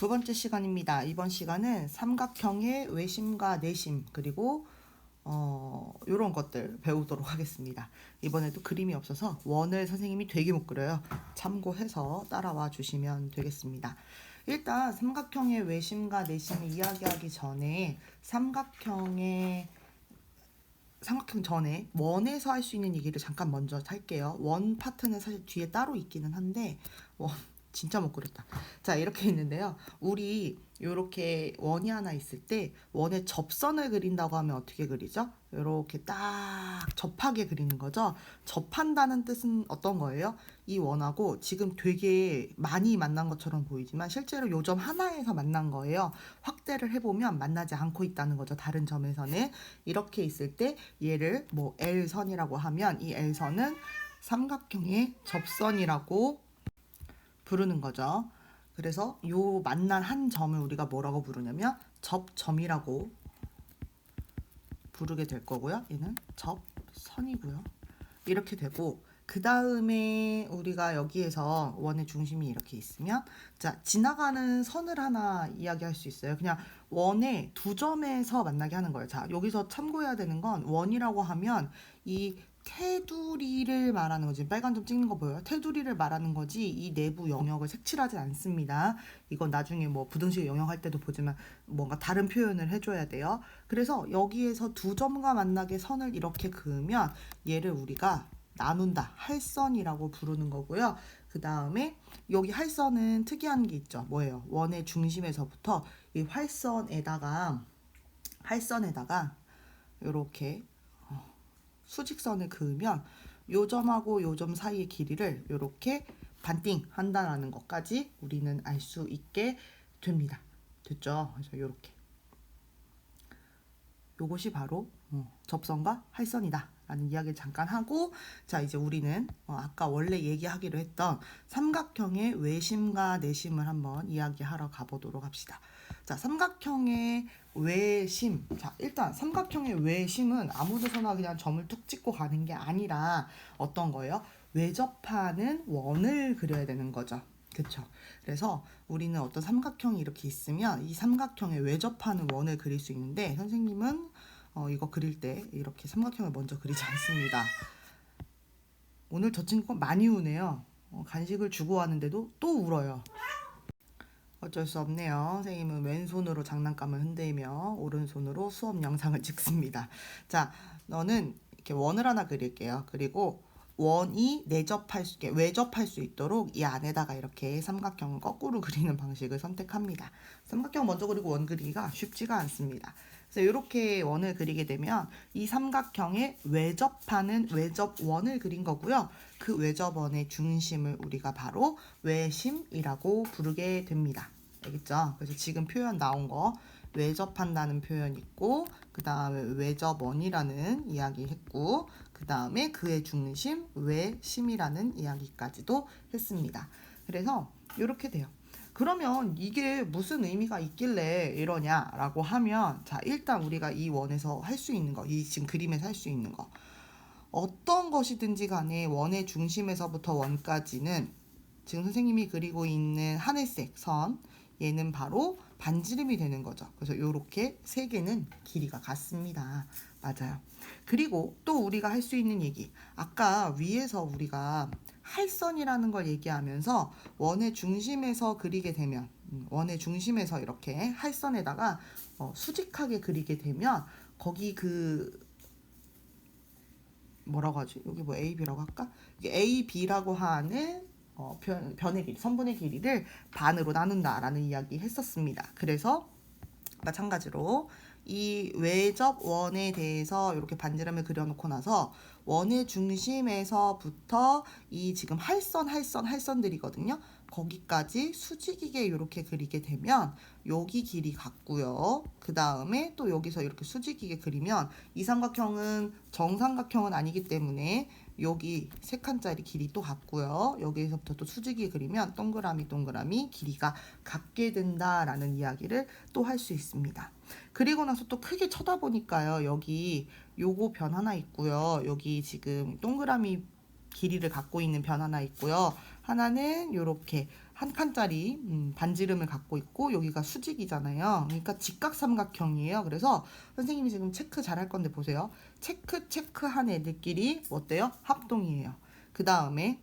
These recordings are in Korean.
두 번째 시간입니다. 이번 시간은 삼각형의 외심과 내심 그리고 이런 것들 배우도록 하겠습니다. 이번에도 그림이 없어서 원을 선생님이 되게 못 그려요. 참고해서 따라와 주시면 되겠습니다. 일단 삼각형의 외심과 내심을 이야기하기 전에 삼각형 전에 원에서 할 수 있는 얘기를 잠깐 먼저 할게요. 원 파트는 사실 뒤에 따로 있기는 한데 원 진짜 못 그렸다. 자, 이렇게 있는데요. 우리 이렇게 원이 하나 있을 때 원의 접선을 그린다고 하면 어떻게 그리죠? 이렇게 딱 접하게 그리는 거죠. 접한다는 뜻은 어떤 거예요? 이 원하고 지금 되게 많이 만난 것처럼 보이지만 실제로 요 점 하나에서 만난 거예요. 확대를 해보면 만나지 않고 있다는 거죠. 다른 점에서는. 이렇게 있을 때 얘를 뭐 L선이라고 하면 이 L선은 삼각형의 접선이라고 부르는 거죠. 그래서 요 만난 한 점을 우리가 뭐라고 부르냐면 접점이라고 부르게 될 거고요. 얘는 접선이고요. 이렇게 되고 그 다음에 우리가 여기에서 원의 중심이 이렇게 있으면 자 지나가는 선을 하나 이야기할 수 있어요. 그냥 원의 두 점에서 만나게 하는 거예요. 자 여기서 참고해야 되는 건 원이라고 하면 이 테두리를 말하는 거지. 빨간 점 찍는 거 보여요? 테두리를 말하는 거지 이 내부 영역을 색칠하지 않습니다. 이건 나중에 뭐 부등식 영역할 때도 보지만 뭔가 다른 표현을 해줘야 돼요. 그래서 여기에서 두 점과 만나게 선을 이렇게 그으면 얘를 우리가 나눈다. 할선이라고 부르는 거고요. 그 다음에 여기 할선은 특이한 게 있죠. 뭐예요? 원의 중심에서부터 이 할선에다가 이렇게 수직선을 그으면 요 점하고 요 점 사이의 길이를 이렇게 반띵 한다는 것까지 우리는 알 수 있게 됩니다. 됐죠? 그래서 이렇게 요것이 바로 접선과 할선이다 라는 이야기를 잠깐 하고 자 이제 우리는 아까 원래 얘기하기로 했던 삼각형의 외심과 내심을 한번 이야기하러 가보도록 합시다. 자 삼각형의 외심 자 일단 삼각형의 외심은 아무 데서나 그냥 점을 툭 찍고 가는 게 아니라 어떤 거예요? 외접하는 원을 그려야 되는 거죠. 그쵸? 그래서 우리는 어떤 삼각형이 이렇게 있으면 이 삼각형에 외접하는 원을 그릴 수 있는데 선생님은 이거 그릴 때 이렇게 삼각형을 먼저 그리지 않습니다. 오늘 저 친구가 많이 우네요. 간식을 주고 왔는데도 또 울어요. 어쩔 수 없네요. 선생님은 왼손으로 장난감을 흔들며 오른손으로 수업 영상을 찍습니다. 자, 너는 이렇게 원을 하나 그릴게요. 그리고 원이 외접할 수 있도록 이 안에다가 이렇게 삼각형을 거꾸로 그리는 방식을 선택합니다. 삼각형 먼저 그리고 원 그리기가 쉽지가 않습니다. 그래서 이렇게 원을 그리게 되면 이 삼각형에 외접하는 외접원을 그린 거고요. 그 외접원의 중심을 우리가 바로 외심이라고 부르게 됩니다. 알겠죠? 그래서 지금 표현 나온 거 외접한다는 표현 있고 그 다음에 외접원이라는 이야기 했고 그 다음에 그의 중심 외심이라는 이야기까지도 했습니다. 그래서 이렇게 돼요. 그러면 이게 무슨 의미가 있길래 이러냐라고 하면 자 일단 우리가 이 원에서 할 수 있는 거 이 지금 그림에서 할 수 있는 거 어떤 것이든지 간에 원의 중심에서부터 원까지는 지금 선생님이 그리고 있는 하늘색 선 얘는 바로 반지름이 되는 거죠. 그래서 이렇게 세 개는 길이가 같습니다. 맞아요. 그리고 또 우리가 할 수 있는 얘기 아까 위에서 우리가 할선이라는 걸 얘기하면서 원의 중심에서 그리게 되면 원의 중심에서 이렇게 할선에다가 수직하게 그리게 되면 거기 그 뭐라고 하지? 여기 뭐 A, B라고 할까? 이게 A, B라고 하는 변의 길이, 선분의 길이를 반으로 나눈다라는 이야기 했었습니다. 그래서 마찬가지로 이 외접 원에 대해서 이렇게 반지름을 그려놓고 나서 원의 중심에서부터 이 지금 할선들이거든요. 거기까지 수직이게 이렇게 그리게 되면 여기 길이 같고요. 그 다음에 또 여기서 이렇게 수직이게 그리면 이 삼각형은 정삼각형은 아니기 때문에 여기 세 칸짜리 길이 또 같고요. 여기에서부터 또 수직이 그리면 동그라미 길이가 같게 된다라는 이야기를 또 할 수 있습니다. 그리고 나서 또 크게 쳐다보니까요. 여기 요거 변 하나 있고요. 여기 지금 동그라미 길이를 갖고 있는 변 하나 있고요. 하나는 요렇게 한 칸짜리 반지름을 갖고 있고 여기가 수직이잖아요. 그러니까 직각삼각형이에요. 그래서 선생님이 지금 체크 잘 할 건데 보세요. 체크한 애들끼리 어때요? 합동이에요. 그 다음에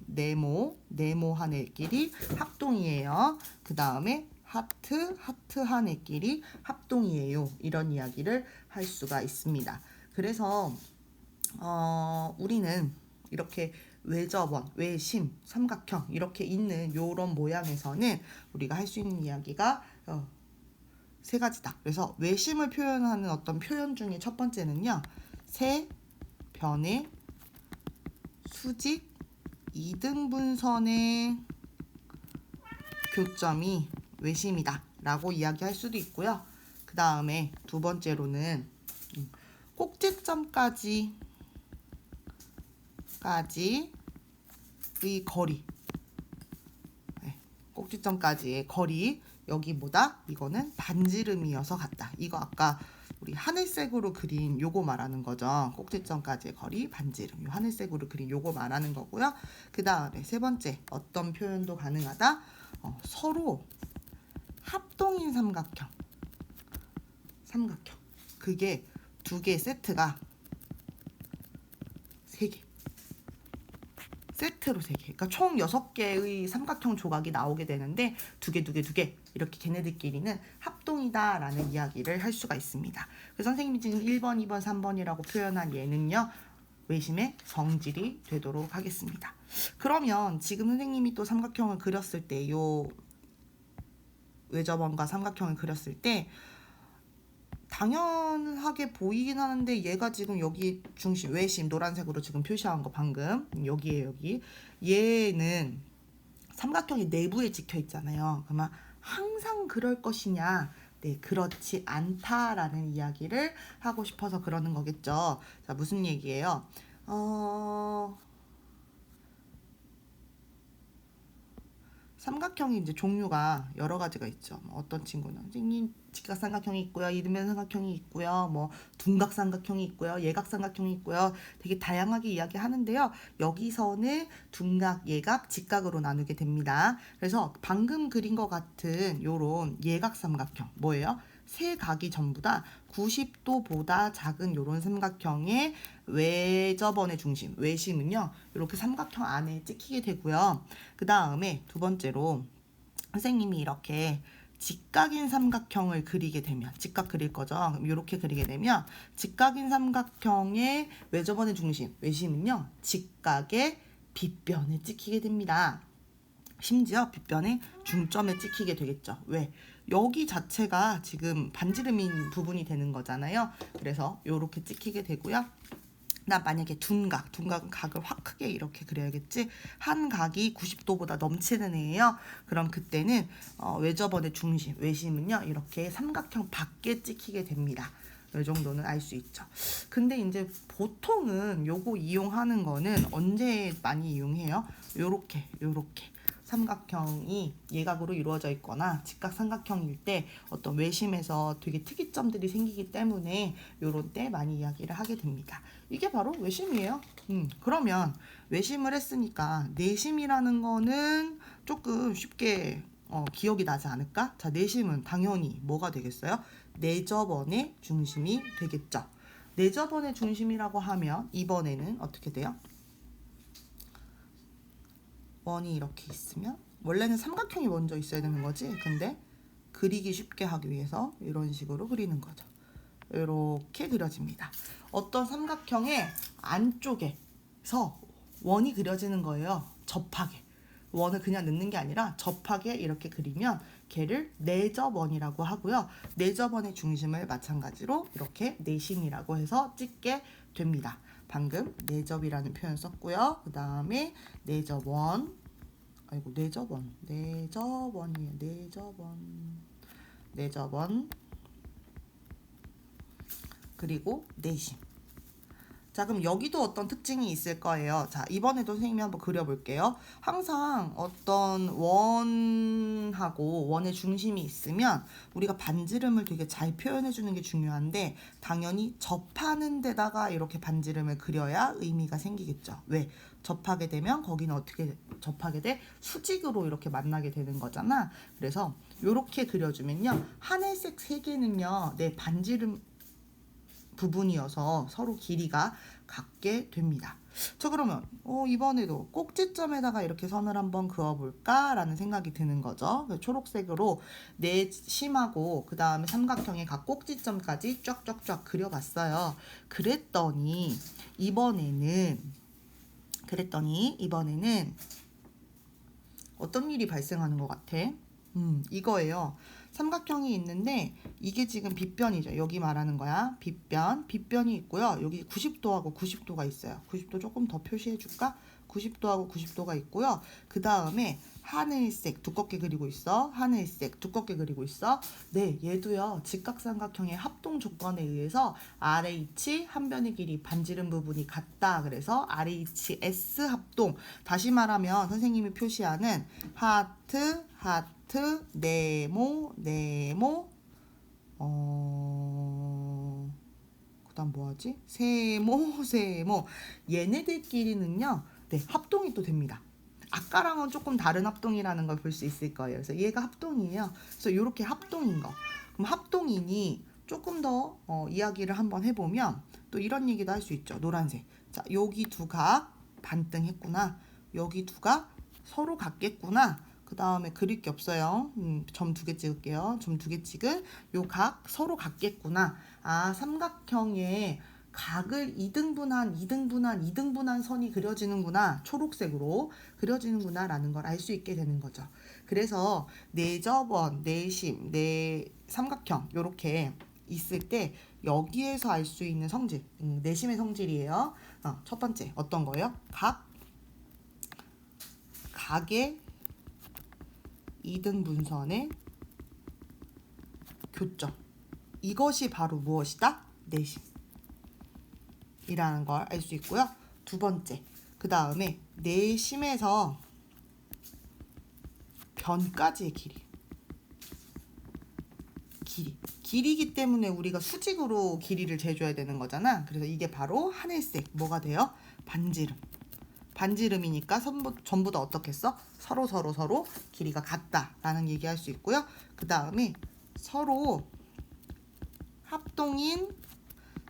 네모한 애끼리 합동이에요. 그 다음에 하트한 애끼리 합동이에요. 이런 이야기를 할 수가 있습니다. 그래서 우리는 이렇게 외접원, 외심, 삼각형 이렇게 있는 요런 모양에서는 우리가 할 수 있는 이야기가 세 가지다. 그래서 외심을 표현하는 어떤 표현 중에 첫 번째는요. 세 변의 수직 이등분선의 교점이 외심이다 라고 이야기할 수도 있고요. 그 다음에 두 번째로는 꼭지점까지의 거리, 꼭지점까지의 거리, 여기 뭐다? 이거는 반지름이어서 같다. 이거 아까 우리 하늘색으로 그린 요거 말하는 거죠. 꼭지점까지의 거리, 반지름. 요 하늘색으로 그린 요거 말하는 거고요. 그 다음에 세 번째, 어떤 표현도 가능하다? 서로 합동인 삼각형. 그게 두 개 세트가 세 개. 세트로 3개. 그러니까 총 6개의 삼각형 조각이 나오게 되는데 두 개 이렇게 걔네들끼리는 합동이다라는 이야기를 할 수가 있습니다. 그래서 선생님이 지금 1번, 2번, 3번이라고 표현한 얘는요. 외심의 성질이 되도록 하겠습니다. 그러면 지금 선생님이 또 삼각형을 그렸을 때 요 외접원과 삼각형을 그렸을 때 당연하게 보이긴 하는데 얘가 지금 여기 중심 외심 노란색으로 지금 표시한 거 방금 여기에요. 여기 얘는 삼각형이 내부에 찍혀 있잖아요. 그러면 항상 그럴 것이냐? 네, 그렇지 않다라는 이야기를 하고 싶어서 그러는 거겠죠. 자, 무슨 얘기예요? 삼각형이 이제 종류가 여러 가지가 있죠. 어떤 친구는 선생님 직각삼각형이 있고요, 이등변 삼각형이 있고요, 뭐 둔각삼각형이 있고요, 예각삼각형이 있고요. 되게 다양하게 이야기하는데요. 여기서는 둔각, 예각, 직각으로 나누게 됩니다. 그래서 방금 그린 것 같은 요런 예각삼각형 뭐예요? 세 각이 전부 다 90도보다 작은 요런 삼각형의 외접원의 중심, 외심은요. 이렇게 삼각형 안에 찍히게 되고요. 그 다음에 두 번째로 선생님이 이렇게 직각인 삼각형을 그리게 되면 직각 그릴 거죠. 그럼 이렇게 그리게 되면 직각인 삼각형의 외접원의 중심, 외심은요. 직각의 빗변에 찍히게 됩니다. 심지어 빗변의 중점에 찍히게 되겠죠. 왜? 여기 자체가 지금 반지름인 부분이 되는 거잖아요. 그래서 이렇게 찍히게 되고요. 나 만약에 둔각은 각을 확 크게 이렇게 그려야겠지. 한 각이 90도보다 넘치는 애예요. 그럼 그때는 외접원의 중심, 외심은요. 이렇게 삼각형 밖에 찍히게 됩니다. 이 정도는 알 수 있죠. 근데 이제 보통은 요거 이용하는 거는 언제 많이 이용해요? 요렇게 삼각형이 예각으로 이루어져 있거나 직각 삼각형일 때 어떤 외심에서 되게 특이점들이 생기기 때문에 요런 때 많이 이야기를 하게 됩니다. 이게 바로 외심이에요. 그러면 외심을 했으니까 내심이라는 거는 조금 쉽게 기억이 나지 않을까? 자, 내심은 당연히 뭐가 되겠어요? 내접원의 중심이 되겠죠. 내접원의 중심이라고 하면 이번에는 어떻게 돼요? 원이 이렇게 있으면 원래는 삼각형이 먼저 있어야 되는 거지. 근데 그리기 쉽게 하기 위해서 이런 식으로 그리는 거죠. 이렇게 그려집니다. 어떤 삼각형의 안쪽에서 원이 그려지는 거예요. 접하게. 원을 그냥 넣는 게 아니라 접하게 이렇게 그리면 걔를 내접원이라고 하고요. 내접원의 중심을 마찬가지로 이렇게 내심이라고 해서 찍게 됩니다. 방금 내접이라는 표현 썼고요. 그 다음에 내접원이에요. 내접원 그리고 내심. 자, 그럼 여기도 어떤 특징이 있을 거예요. 자, 이번에도 선생님이 한번 그려볼게요. 항상 어떤 원하고 원의 중심이 있으면 우리가 반지름을 되게 잘 표현해주는 게 중요한데, 당연히 접하는 데다가 이렇게 반지름을 그려야 의미가 생기겠죠. 왜? 접하게 되면 거기는 어떻게 접하게 돼? 수직으로 이렇게 만나게 되는 거잖아. 그래서 이렇게 그려주면요, 하늘색 세 개는요, 내 반지름 부분이어서 서로 길이가 같게 됩니다. 자, 그러면 이번에도 꼭지점에다가 이렇게 선을 한번 그어볼까 라는 생각이 드는 거죠. 초록색으로 내심하고 그 다음에 삼각형의 각 꼭지점까지 쫙쫙쫙 그려봤어요. 그랬더니 이번에는 어떤 일이 발생하는 것 같아? 이거예요. 삼각형이 있는데 이게 지금 빗변이죠. 여기 말하는 거야. 빗변이 있고요. 여기 90도하고 90도가 있어요. 90도 조금 더 표시해 줄까? 90도하고 90도가 있고요. 그 다음에 하늘색 두껍게 그리고 있어. 하늘색 두껍게 그리고 있어. 네, 얘도요. 직각삼각형의 합동 조건에 의해서 RH 한 변의 길이 반지름 부분이 같다. 그래서 RHS 합동. 다시 말하면 선생님이 표시하는 하트 네모 그다음 뭐하지? 세모 얘네들끼리는요, 네, 합동이 또 됩니다. 아까랑은 조금 다른 합동이라는 걸 볼 수 있을 거예요. 그래서 얘가 합동이에요. 그래서 이렇게 합동인 거. 그럼 합동이니 조금 더 이야기를 한번 해보면 또 이런 얘기도 할 수 있죠. 노란색. 자, 여기 두 각 반등했구나. 여기 두 각 서로 같겠구나. 그 다음에 그릴 게 없어요. 점 2개 찍을게요. 점 2개 찍은 요 각 서로 같겠구나. 아, 삼각형의 각을 2등분한 선이 그려지는구나. 초록색으로 그려지는구나 라는 걸 알 수 있게 되는 거죠. 그래서 내접원, 내심, 삼각형 요렇게 있을 때 여기에서 알 수 있는 성질, 내심의 성질이에요. 첫 번째 어떤 거예요? 각의 2등분선의 교점. 이것이 바로 무엇이다? 내심이라는 걸 알 수 있고요. 두 번째, 그 다음에 내심에서 변까지의 길이기 때문에 우리가 수직으로 길이를 재줘야 되는 거잖아. 그래서 이게 바로 하늘색 뭐가 돼요? 반지름이니까 전부 다 어떻게 했어? 서로 길이가 같다라는 얘기할 수 있고요. 그 다음에 서로 합동인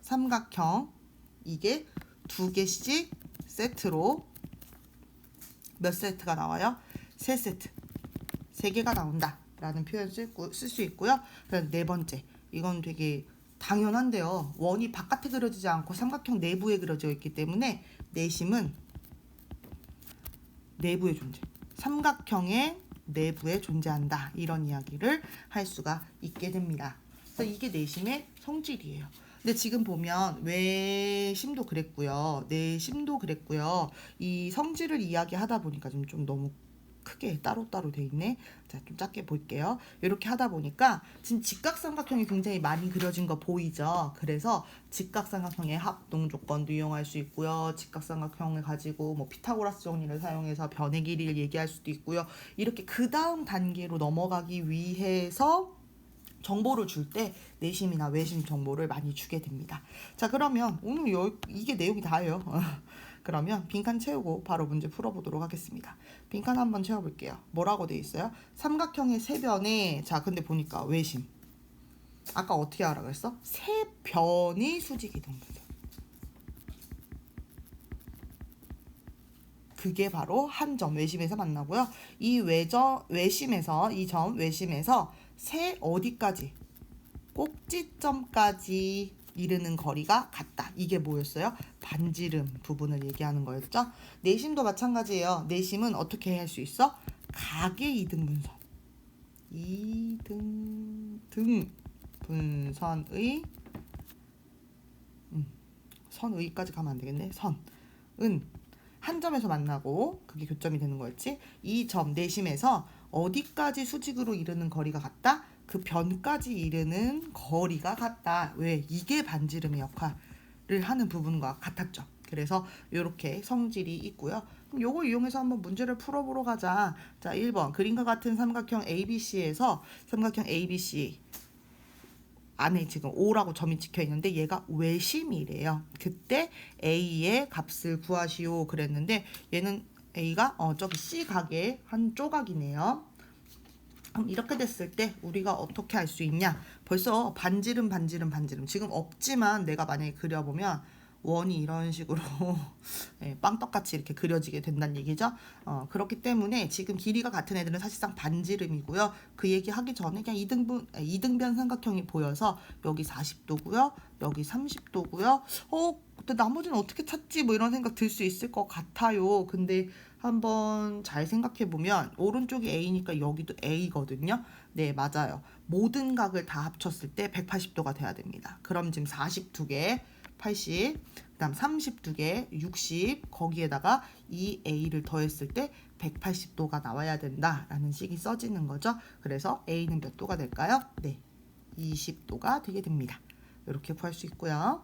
삼각형, 이게 2개씩 세트로 몇 세트가 나와요? 3세트, 3개가 나온다 라는 표현 쓸 수 있고요. 그다음 네 번째, 이건 되게 당연한데요. 원이 바깥에 그려지지 않고 삼각형 내부에 그려져 있기 때문에 내심은 내부의 존재, 삼각형의 내부에 존재한다, 이런 이야기를 할 수가 있게 됩니다. 그래서 이게 내심의 성질이에요. 근데 지금 보면 외심도 그랬고요, 내심도 그랬고요. 이 성질을 이야기하다 보니까 좀 너무 크게 따로따로 돼 있네. 자, 좀 작게 볼게요. 이렇게 하다 보니까 지금 직각삼각형이 굉장히 많이 그려진 거 보이죠? 그래서 직각삼각형의 합동 조건도 이용할 수 있고요. 직각삼각형을 가지고 뭐 피타고라스 정리를 사용해서 변의 길이를 얘기할 수도 있고요. 이렇게 그 다음 단계로 넘어가기 위해서 정보를 줄 때 내심이나 외심 정보를 많이 주게 됩니다. 자, 그러면 오늘 이게 내용이 다예요. 그러면 빈칸 채우고 바로 문제 풀어보도록 하겠습니다. 빈칸 한번 채워볼게요. 뭐라고 돼 있어요? 삼각형의 세 변에, 자, 근데 보니까 외심. 아까 어떻게 하라 그랬어? 세 변이 수직이 등분선. 그게 바로 한 점 외심에서 만나고요. 이 외심에서 세 어디까지? 꼭지점까지 이르는 거리가 같다. 이게 뭐였어요? 반지름 부분을 얘기하는 거였죠. 내심도 마찬가지예요. 내심은 어떻게 할 수 있어? 각의 2등분선. 2등분선의 선의까지 가면 안 되겠네. 선은 한 점에서 만나고 그게 교점이 되는 거였지. 이 점 내심에서 어디까지 수직으로 이르는 거리가 같다? 그 변까지 이르는 거리가 같다. 왜? 이게 반지름의 역할. 하는 부분과 같았죠. 그래서 이렇게 성질이 있고요. 그럼 요걸 이용해서 한번 문제를 풀어보러 가자. 자, 1번 그림과 같은 삼각형 ABC에서 삼각형 ABC 안에 지금 O라고 점이 찍혀 있는데 얘가 외심이래요. 그때 A의 값을 구하시오 그랬는데 얘는 A가 저기 C 각의 한 조각이네요. 그럼 이렇게 됐을 때 우리가 어떻게 할 수 있냐? 벌써 반지름 지금 없지만 내가 만약에 그려보면 원이 이런 식으로 예, 빵떡같이 이렇게 그려지게 된다는 얘기죠. 그렇기 때문에 지금 길이가 같은 애들은 사실상 반지름이고요. 그 얘기 하기 전에 그냥 이등변 삼각형이 보여서 여기 40도고요. 여기 30도고요. 근데 나머지는 어떻게 찾지? 뭐 이런 생각 들 수 있을 것 같아요. 근데 한번 잘 생각해 보면 오른쪽이 A니까 여기도 A거든요. 네, 맞아요. 모든 각을 다 합쳤을 때 180도가 돼야 됩니다. 그럼 지금 42개 80, 그다음 32개 60, 거기에다가 이 A를 더했을 때 180도가 나와야 된다라는 식이 써지는 거죠. 그래서 A는 몇 도가 될까요? 네, 20도가 되게 됩니다. 이렇게 구할 수 있고요.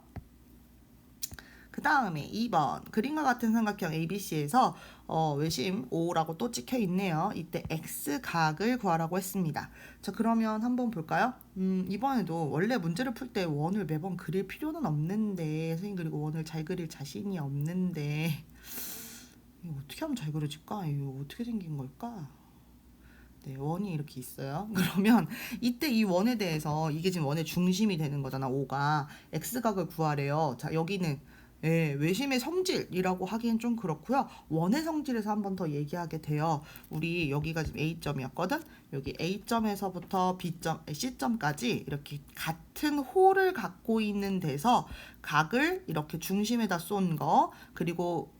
그 다음에 2번 그림과 같은 삼각형 ABC에서 외심 O라고 또 찍혀 있네요. 이때 X각을 구하라고 했습니다. 자, 그러면 한번 볼까요? 이번에도 원래 문제를 풀 때 원을 매번 그릴 필요는 없는데 선생님 그리고 원을 잘 그릴 자신이 없는데 이거 어떻게 하면 잘 그려질까? 이거 어떻게 생긴 걸까? 네, 원이 이렇게 있어요. 그러면 이때 이 원에 대해서 이게 지금 원의 중심이 되는 거잖아. O가 X각을 구하래요. 자, 여기는 예, 외심의 성질이라고 하기엔 좀 그렇고요. 원의 성질에서 한 번 더 얘기하게 돼요. 우리 여기가 지금 A점이었거든. 여기 A점에서부터 C점까지 이렇게 같은 홀을 갖고 있는 데서 각을 이렇게 중심에다 쏜 거, 그리고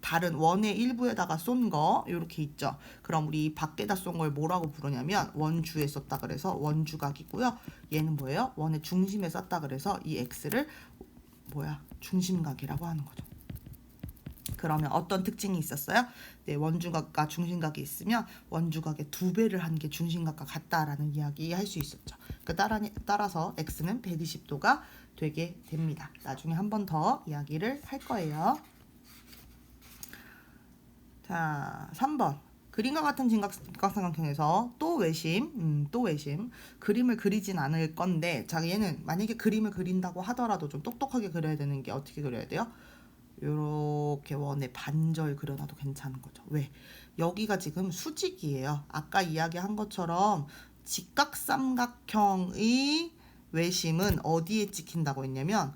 다른 원의 일부에다가 쏜 거 이렇게 있죠. 그럼 우리 밖에다 쏜 걸 뭐라고 부르냐면 원주에 썼다 그래서 원주각이고요. 얘는 뭐예요? 원의 중심에 썼다 그래서 이 X를 중심각이라고 하는 거죠. 그러면 어떤 특징이 있었어요? 네, 원주각과 중심각이 있으면 원주각의 2배를 한 게 중심각과 같다라는 이야기 할 수 있었죠. 따라서 X는 120도가 되게 됩니다. 나중에 한 번 더 이야기를 할 거예요. 자, 3번. 그림과 같은 직각삼각형에서 또 외심, 그림을 그리진 않을 건데, 자, 얘는 만약에 그림을 그린다고 하더라도 좀 똑똑하게 그려야 되는 게 어떻게 그려야 돼요? 요렇게 원의 반절 그려놔도 괜찮은 거죠. 왜? 여기가 지금 수직이에요. 아까 이야기한 것처럼 직각삼각형의 외심은 어디에 찍힌다고 했냐면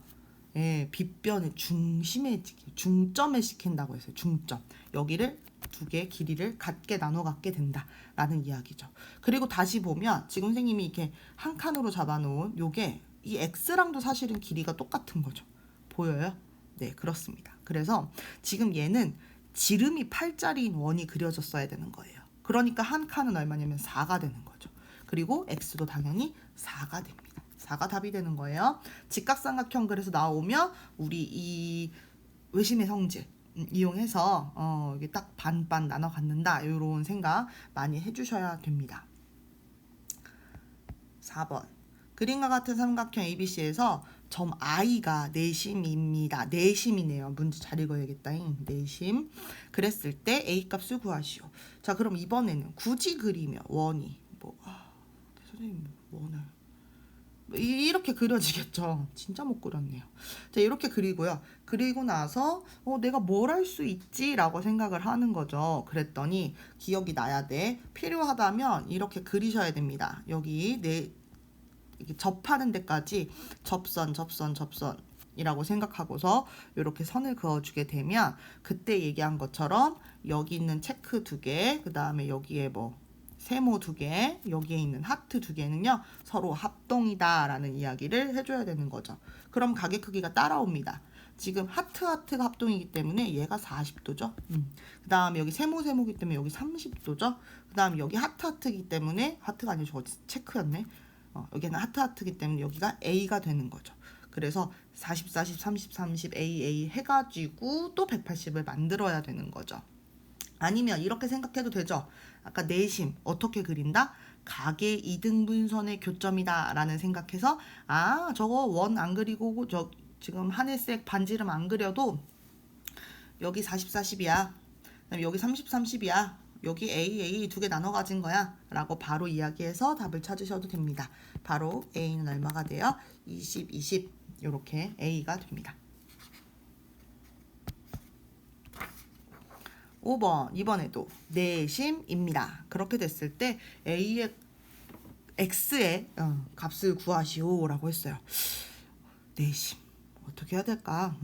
예, 빗변의 중심에 중점에 시킨다고 했어요. 중점. 여기를 2개 길이를 같게 나눠 갖게 된다라는 이야기죠. 그리고 다시 보면 지금 선생님이 이렇게 한 칸으로 잡아놓은 요게 이 X랑도 사실은 길이가 똑같은 거죠. 보여요? 네, 그렇습니다. 그래서 지금 얘는 지름이 8짜리인 원이 그려졌어야 되는 거예요. 그러니까 한 칸은 얼마냐면 4가 되는 거죠. 그리고 X도 당연히 4가 됩니다. 4가 답이 되는 거예요. 직각삼각형 그래서 나오면 우리 이 외심의 성질 이용해서 이게 딱 반반 나눠 갖는다 이런 생각 많이 해주셔야 됩니다. 4번 그림과 같은 삼각형 ABC에서 점 I가 내심입니다. 내심이네요. 문제 잘 읽어야겠다. 내심. 그랬을 때 A 값을 구하시오. 자, 그럼 이번에는 굳이 그리면 원이 선생님 원을 이렇게 그려지겠죠. 진짜 못 그렸네요. 자, 이렇게 그리고요. 그리고 나서 내가 뭘 할 수 있지? 라고 생각을 하는 거죠. 그랬더니 기억이 나야 돼. 필요하다면 이렇게 그리셔야 됩니다. 여기 이렇게 접하는 데까지 접선 이라고 생각하고서 이렇게 선을 그어주게 되면 그때 얘기한 것처럼 여기 있는 체크 2개, 그 다음에 여기에 세모 2개, 여기에 있는 하트 2개는요 서로 합동이다 라는 이야기를 해줘야 되는 거죠. 그럼 가게 크기가 따라옵니다. 지금 하트가 합동이기 때문에 얘가 40도죠. 그 다음에 여기 세모이기 때문에 여기 30도죠. 그 다음에 여기 하트이기 때문에 하트가 아니고 저거 체크였네. 여기는 하트이기 때문에 여기가 A가 되는 거죠. 그래서 40, 30 A 해가지고 또 180을 만들어야 되는 거죠. 아니면 이렇게 생각해도 되죠. 아까 내심 어떻게 그린다? 각의 이등분선의 교점이다 라는 생각해서 저거 원 안 그리고 지금 하늘색 반지름 안 그려도 여기 40, 40이야. 그다음에 여기 30, 30이야. 여기 A 두 개 나눠 가진 거야. 라고 바로 이야기해서 답을 찾으셔도 됩니다. 바로 A는 얼마가 돼요? 20, 20. 이렇게 A가 됩니다. 5번, 이번에도 내심입니다. 그렇게 됐을 때 A의 X의 값을 구하시오 라고 했어요. 내심 어떻게 해야 될까?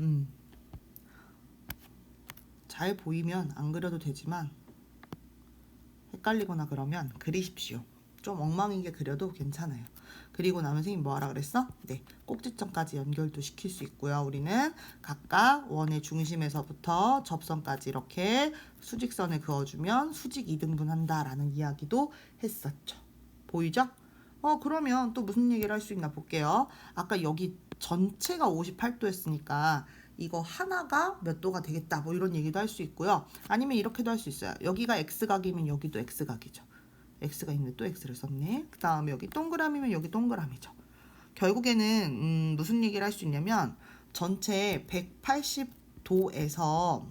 잘 보이면 안 그려도 되지만 헷갈리거나 그러면 그리십시오. 좀 엉망이게 그려도 괜찮아요. 그리고 나면 선생님 뭐 하라 그랬어? 네, 꼭지점까지 연결도 시킬 수 있고요. 우리는 각각 원의 중심에서부터 접선까지 이렇게 수직선을 그어주면 수직 이등분 한다라는 이야기도 했었죠. 보이죠? 그러면 또 무슨 얘기를 할 수 있나 볼게요. 아까 여기 전체가 58도 했으니까 이거 하나가 몇 도가 되겠다 뭐 이런 얘기도 할 수 있고요. 아니면 이렇게도 할 수 있어요. 여기가 X각이면 여기도 X각이죠. X가 있는데 또 X를 썼네. 그 다음에 여기 동그라미면 여기 동그라미죠. 결국에는 무슨 얘기를 할 수 있냐면 전체 180도에서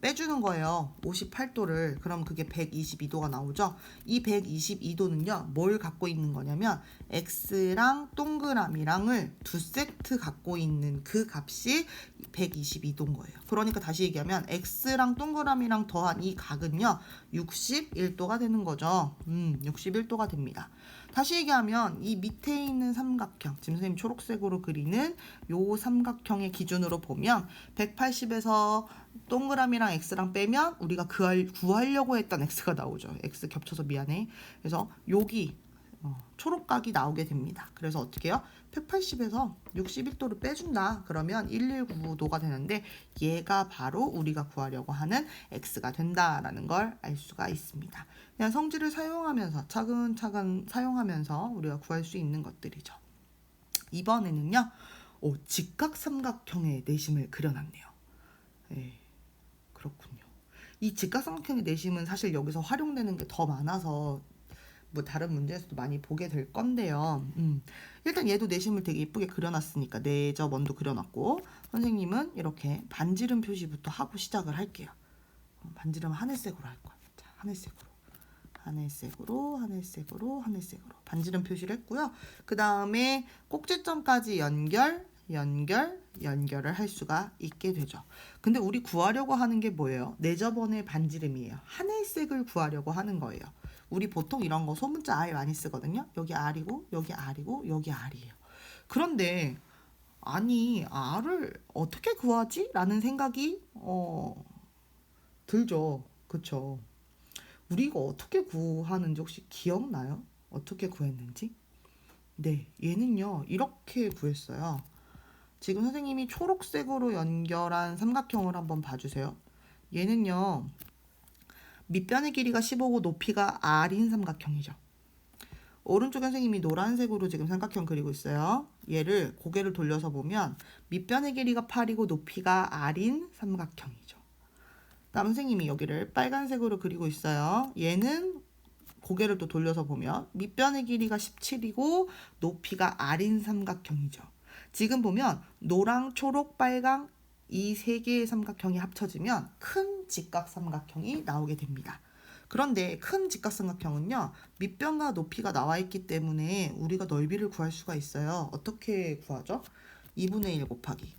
빼주는 거예요. 58도를. 그럼 그게 122도가 나오죠. 이 122도는요. 뭘 갖고 있는 거냐면 X랑 동그라미랑을 두 세트 갖고 있는 그 값이 122도인 거예요. 그러니까 다시 얘기하면 X랑 동그라미랑 더한 이 각은요. 61도가 되는 거죠. 61도가 됩니다. 다시 얘기하면 이 밑에 있는 삼각형, 지금 선생님 초록색으로 그리는 요 삼각형의 기준으로 보면 180에서 동그라미랑 X랑 빼면 우리가 구하려고 했던 X가 나오죠. X 겹쳐서 미안해. 그래서 여기 초록각이 나오게 됩니다. 그래서 어떻게 해요? 180에서 61도를 빼준다. 그러면 119도가 되는데 얘가 바로 우리가 구하려고 하는 X가 된다라는 걸 알 수가 있습니다. 그냥 성질을 사용하면서 차근차근 사용하면서 우리가 구할 수 있는 것들이죠. 이번에는요. 직각삼각형의 내심을 그려놨네요. 네, 그렇군요. 이 직각삼각형의 내심은 사실 여기서 활용되는 게 더 많아서 뭐 다른 문제에서도 많이 보게 될 건데요. 일단 얘도 내심을 되게 예쁘게 그려놨으니까 내접 원도 그려놨고 선생님은 이렇게 반지름 표시부터 하고 시작을 할게요. 반지름 하늘색으로 할 거예요. 자, 하늘색으로 반지름 표시를 했고요. 그 다음에 꼭지점까지 연결을 할 수가 있게 되죠. 근데 우리 구하려고 하는 게 뭐예요? 내접원의 반지름이에요. 하늘색을 구하려고 하는 거예요. 우리 보통 이런 거 소문자 R 많이 쓰거든요. 여기 R이고 여기 R이고 여기 R이에요. 그런데 아니 R을 어떻게 구하지? 라는 생각이 들죠. 그쵸? 우리 이거 어떻게 구하는지 혹시 기억나요? 어떻게 구했는지? 네, 얘는요 이렇게 구했어요. 지금 선생님이 초록색으로 연결한 삼각형을 한번 봐주세요. 얘는요 밑변의 길이가 15고 높이가 R인 삼각형이죠. 오른쪽에 선생님이 노란색으로 지금 삼각형 그리고 있어요. 얘를 고개를 돌려서 보면 밑변의 길이가 8이고 높이가 R인 삼각형이죠. 다음 선생님이 여기를 빨간색으로 그리고 있어요. 얘는 고개를 또 돌려서 보면 밑변의 길이가 17이고 높이가 R인 삼각형이죠. 지금 보면 노랑, 초록, 빨강 이 세 개의 삼각형이 합쳐지면 큰 직각삼각형이 나오게 됩니다. 그런데 큰 직각삼각형은요. 밑변과 높이가 나와 있기 때문에 우리가 넓이를 구할 수가 있어요. 어떻게 구하죠? 2분의 1 곱하기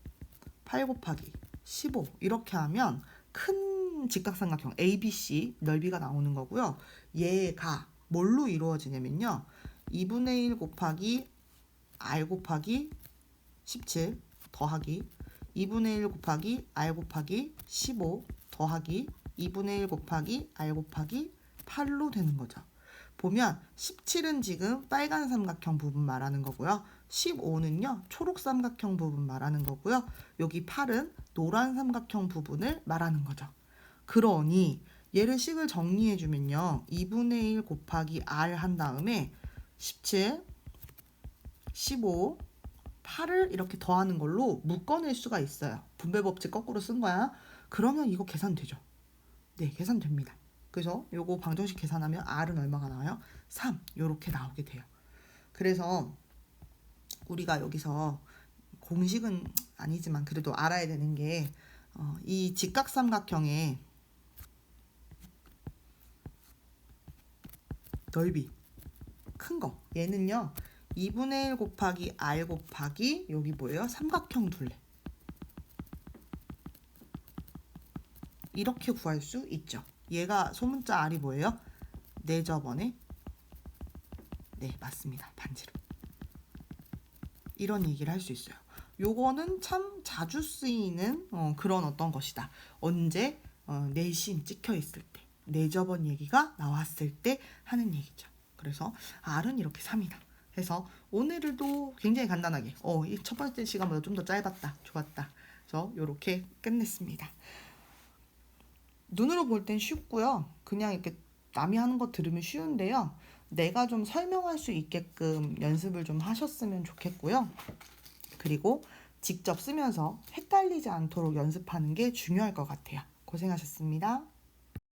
8 곱하기 15 이렇게 하면 큰 직각삼각형 ABC 넓이가 나오는 거고요. 얘가 뭘로 이루어지냐면요. 2분의 1 곱하기 R 곱하기 17 더하기 2분의 1 곱하기 R 곱하기 15 더하기 2분의 1 곱하기 R 곱하기 8로 되는 거죠. 보면 17은 지금 빨간 삼각형 부분 말하는 거고요. 15는요. 초록 삼각형 부분 말하는 거고요. 여기 8은 노란 삼각형 부분을 말하는 거죠. 그러니 얘를 식을 정리해주면요. 2분의 1 곱하기 R 한 다음에 17, 15, 8을 이렇게 더하는 걸로 묶어낼 수가 있어요. 분배 법칙 거꾸로 쓴 거야. 그러면 이거 계산되죠. 네, 계산됩니다. 그래서 요거 방정식 계산하면 R은 얼마가 나와요? 3 요렇게 나오게 돼요. 그래서 우리가 여기서 공식은 아니지만 그래도 알아야 되는 게 이 직각삼각형의 넓이 큰 거 얘는요 2분의 1 곱하기 r 곱하기 여기 뭐예요? 삼각형 둘레 이렇게 구할 수 있죠. 얘가 소문자 r이 뭐예요? 4저번에 네 맞습니다. 반지름 이런 얘기를 할 수 있어요. 요거는 참 자주 쓰이는 그런 어떤 것이다. 언제 내심 찍혀 있을 때, 내저번 얘기가 나왔을 때 하는 얘기죠. 그래서 R은 이렇게 3이다. 그래서 오늘도 굉장히 간단하게 이 첫 번째 시간보다 좀 더 짧았다. 좋았다. 그래서 이렇게 끝냈습니다. 눈으로 볼 땐 쉽고요. 그냥 이렇게 남이 하는 거 들으면 쉬운데요. 내가 좀 설명할 수 있게끔 연습을 좀 하셨으면 좋겠고요. 그리고 직접 쓰면서 헷갈리지 않도록 연습하는 게 중요할 것 같아요. 고생하셨습니다.